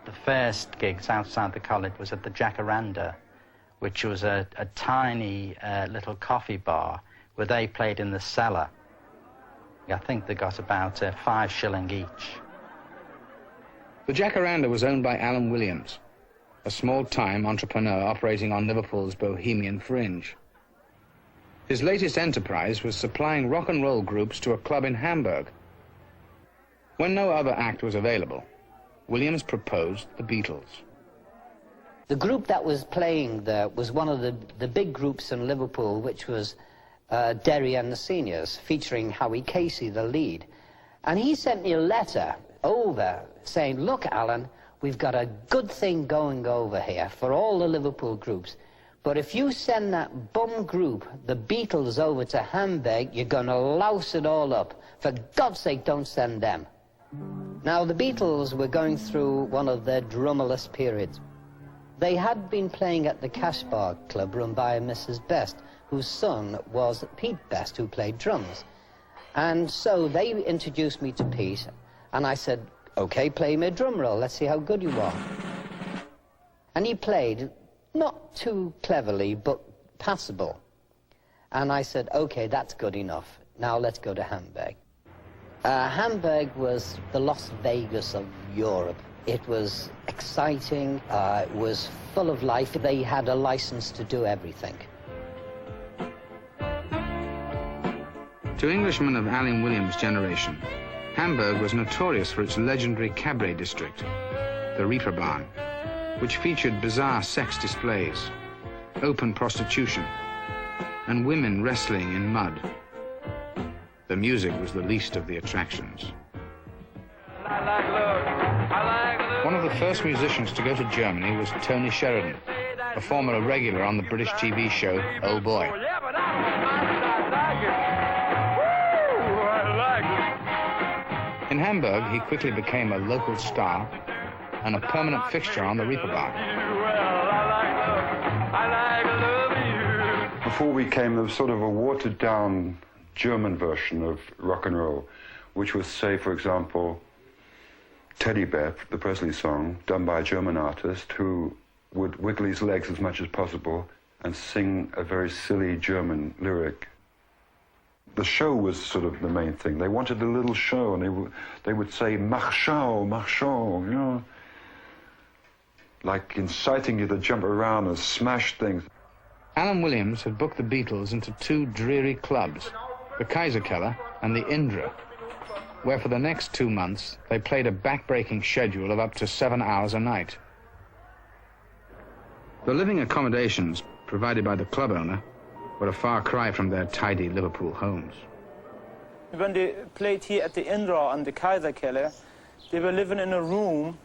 The first gigs outside the college was at the Jacaranda, which was a tiny little coffee bar where they played in the cellar. I think they got about 5 shillings each. The Jacaranda was owned by Alan Williams, a small-time entrepreneur operating on Liverpool's bohemian fringe. His latest enterprise was supplying rock and roll groups to a club in Hamburg. When no other act was available, Williams proposed the Beatles. The group that was playing there was one of the big groups in Liverpool, which was Derry and the Seniors, featuring Howie Casey, the lead. And he sent me a letter over saying, look, Alan, we've got a good thing going over here for all the Liverpool groups. But if you send that bum group, the Beatles, over to Hamburg, you're going to louse it all up. For God's sake, don't send them. Now, the Beatles were going through one of their drummerless periods. They had been playing at the Cash Bar Club run by Mrs. Best, whose son was Pete Best, who played drums. And so they introduced me to Pete, and I said, OK, play me a drum roll, let's see how good you are. And he played, not too cleverly, but passable. And I said, OK, that's good enough. Now let's go to Hamburg. Hamburg was the Las Vegas of Europe. It was exciting, it was full of life. They had a license to do everything. To Englishmen of Alan Williams' generation, Hamburg was notorious for its legendary cabaret district, the Reeperbahn, which featured bizarre sex displays, open prostitution, and women wrestling in mud. The music was the least of the attractions. One of the first musicians to go to Germany was Tony Sheridan, a former regular on the British TV show Oh Boy. In Hamburg, he quickly became a local star and a permanent fixture on the Reeperbahn. Before we came, there was sort of a watered-down German version of rock and roll, which was, say, for example, Teddy Bear, the Presley song, done by a German artist who would wiggle his legs as much as possible and sing a very silly German lyric. The show was sort of the main thing. They wanted a little show, and they would say, marchons, marchons, you know, like inciting you to jump around and smash things. Alan Williams had booked the Beatles into 2 dreary clubs, the Kaiserkeller and the Indra, where for the next 2 months they played a back-breaking schedule of up to 7 hours a night. The living accommodations provided by the club owner were a far cry from their tidy Liverpool homes. When they played here at the Indra and the Kaiserkeller, they were living in a room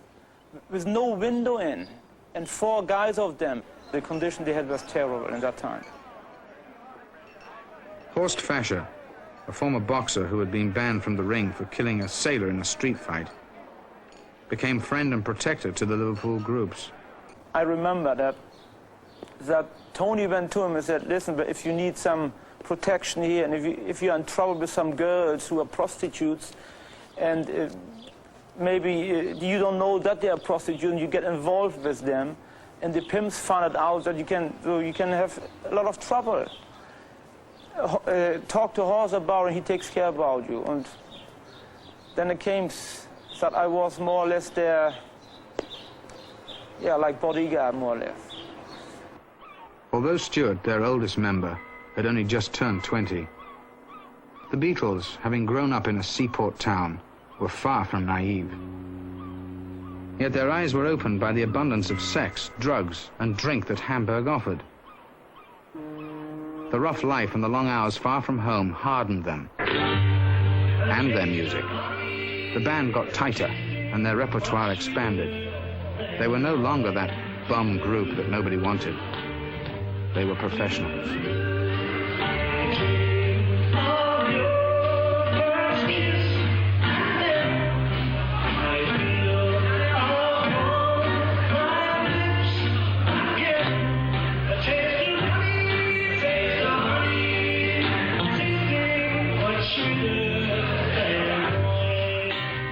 with no window in, and 4 guys of them. The condition they had was terrible in that time. Horst Fascher, a former boxer who had been banned from the ring for killing a sailor in a street fight, became friend and protector to the Liverpool groups. I remember that Tony went to him and said, listen, but if you need some protection here, and if you're in trouble with some girls who are prostitutes, and maybe you don't know that they are prostitutes, and you get involved with them, and the pimps found out that you can have a lot of trouble. Talk to Horst about it, and he takes care about you. And then it came that I was more or less there, yeah, like bodyguard, more or less. Although Stewart, their oldest member, had only just turned 20, the Beatles, having grown up in a seaport town, were far from naive. Yet their eyes were opened by the abundance of sex, drugs, and drink that Hamburg offered. The rough life and the long hours far from home hardened them, and their music. The band got tighter, and their repertoire expanded. They were no longer that bum group that nobody wanted. They were professionals.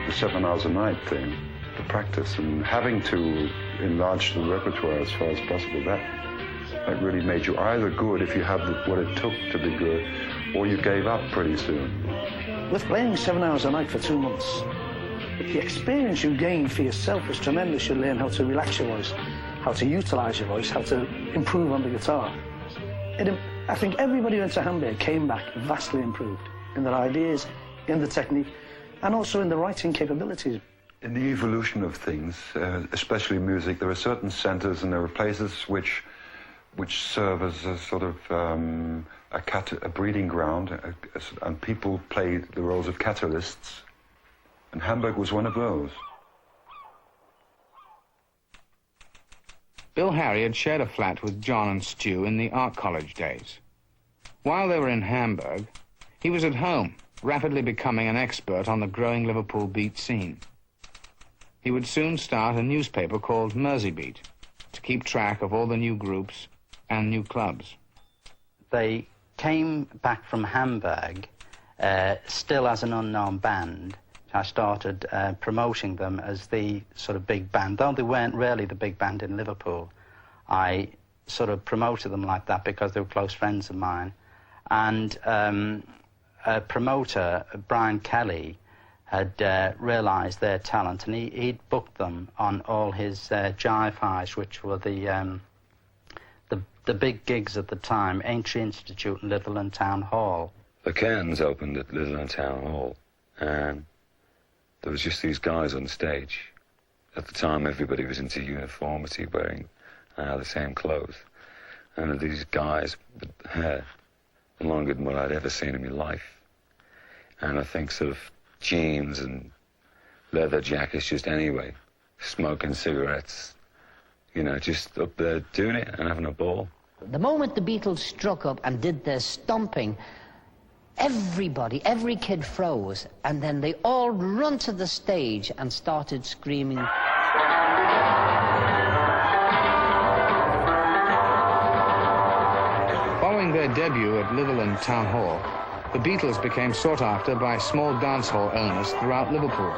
The 7 hours a night thing, the practice, and having to enlarge the repertoire as far as possible, that really made you either good if you had what it took to be good, or you gave up pretty soon. With playing 7 hours a night for 2 months, the experience you gain for yourself is tremendous. You learn how to relax your voice, how to utilize your voice, how to improve on the guitar. I think everybody who went to Hamburg came back vastly improved in their ideas, in the technique, and also in the writing capabilities. In the evolution of things, especially music, there are certain centers and there are places which serve as a sort of a breeding ground, and people play the roles of catalysts, and Hamburg was one of those. Bill Harry had shared a flat with John and Stu in the art college days. While they were in Hamburg, he was at home, rapidly becoming an expert on the growing Liverpool beat scene. He would soon start a newspaper called Merseybeat to keep track of all the new groups and new clubs. They came back from Hamburg still as an unknown band. I started promoting them as the sort of big band. Though they weren't really the big band in Liverpool, I sort of promoted them like that because they were close friends of mine. And a promoter, Brian Kelly, had realised their talent, and he'd booked them on all his jive highs, which were the big gigs at the time, Aintree Institute and Litherland Town Hall. The curtains opened at Litherland Town Hall, and there was just these guys on stage. At the time, everybody was into uniformity, wearing the same clothes. And these guys with hair longer than what I'd ever seen in my life. And I think sort of jeans and leather jackets just anyway, smoking cigarettes, you know, just up there doing it and having a ball. The moment the Beatles struck up and did their stomping, everybody, every kid froze, and then they all run to the stage and started screaming. Following their debut at Litherland Town Hall, the Beatles became sought after by small dance hall owners throughout Liverpool.